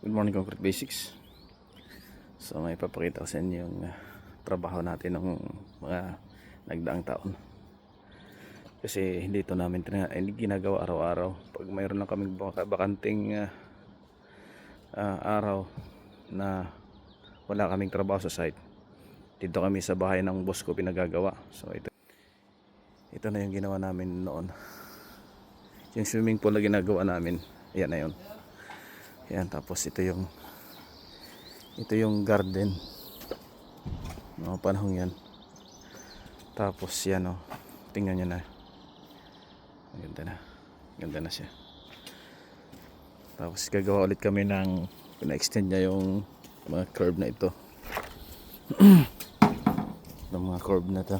Good morning, Concrete Basics. So may papakita ko sa inyo yung trabaho natin ng mga nagdaang taon. Kasi hindi ito namin hindi ginagawa araw-araw. Pag mayroon lang kaming bakanting araw na wala kaming trabaho sa site, dito kami sa bahay ng boss ko pinagagawa. So ito na yung ginawa namin noon. Yung swimming pool na ginagawa namin, ayan na yun. Ayan, tapos ito yung garden, mga panahon yan. Tapos yan tingnan nyo na, ganda na siya. Tapos gagawa ulit kami ng pina-extend niya yung mga curve na ito. Ng mga curve na to,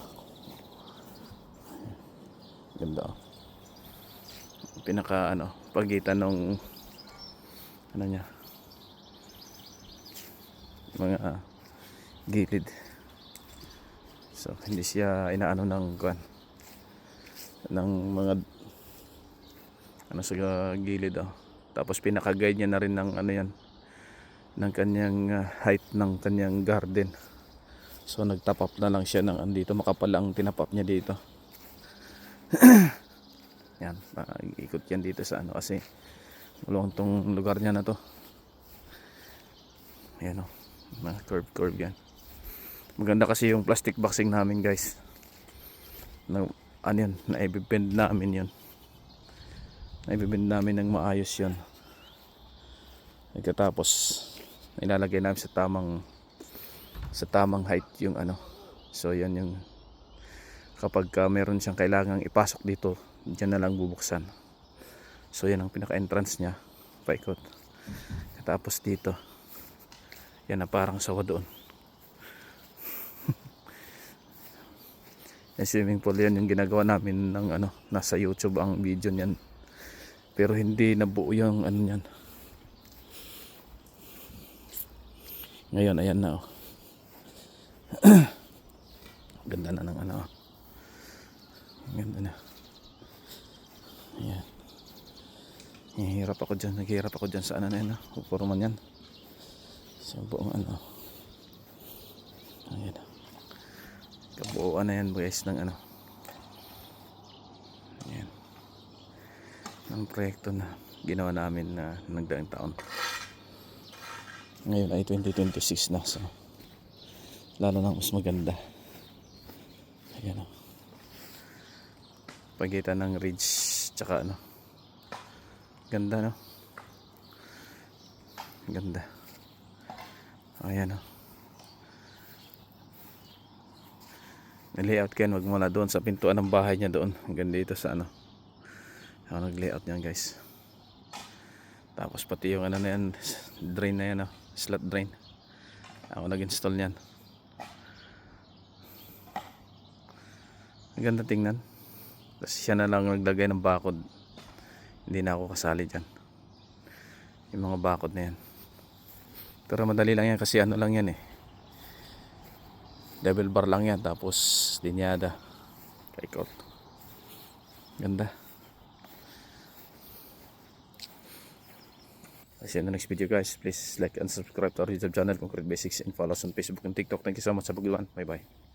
ganda pinaka pagitan ng niya, mga gilid. So hindi siya inaano ng mga sa gilid Tapos pinaka-guide niya na rin ng yan, ng kanyang height ng kanyang garden. So nagtap up na lang siya ng andito, makapal ang tinapap niya dito. Yan, ikot yan dito sa kasi malawang tong lugar niya na to. Ayan mga curve yan. Maganda kasi yung plastic boxing namin, guys. Na-ibibend namin yun. Na-ibibend namin ng maayos yun. Pagkatapos ilalagay namin sa tamang height yung So yan yung kapag meron siyang kailangang ipasok dito, diyan na lang bubuksan. So yan ang pinaka-entrance niya, paikot. Tapos dito, yan na parang sawa doon. Yung swimming pool yan yung ginagawa namin ng nasa YouTube ang video niyan. Pero hindi nabuo yung yan. Ngayon ayan na Ganda na ng Ganda na. Ayan. Naghihirap ako dyan sa na yan uporman yan sa buong ayan kabuuan na yan, guys, ng ayan ng proyekto na ginawa namin na nagdaang taon. Ngayon ay 2026 na, so lalo na mas maganda. Ayan pagitan ng ridge tsaka ganda ganda. Ayan nag-layout kayo magmula doon sa pintuan ng bahay niya doon hanggang dito sa nag-layout niyan, guys. Tapos pati yung na yan, drain na yan slot drain, ako nag-install niyan. Maganda tingnan. Tapos siya na lang naglagay ng bakod, hindi na ako kasali dyan yung mga bakod na yan. Pero madali lang yan kasi lang yan double bar lang yan, tapos linyada kaikot. Ganda. See you in the next video, guys. Please like and subscribe to our YouTube channel Concrete Basics, and follow us on Facebook and TikTok. Thank you so much sa pagluan. Bye bye.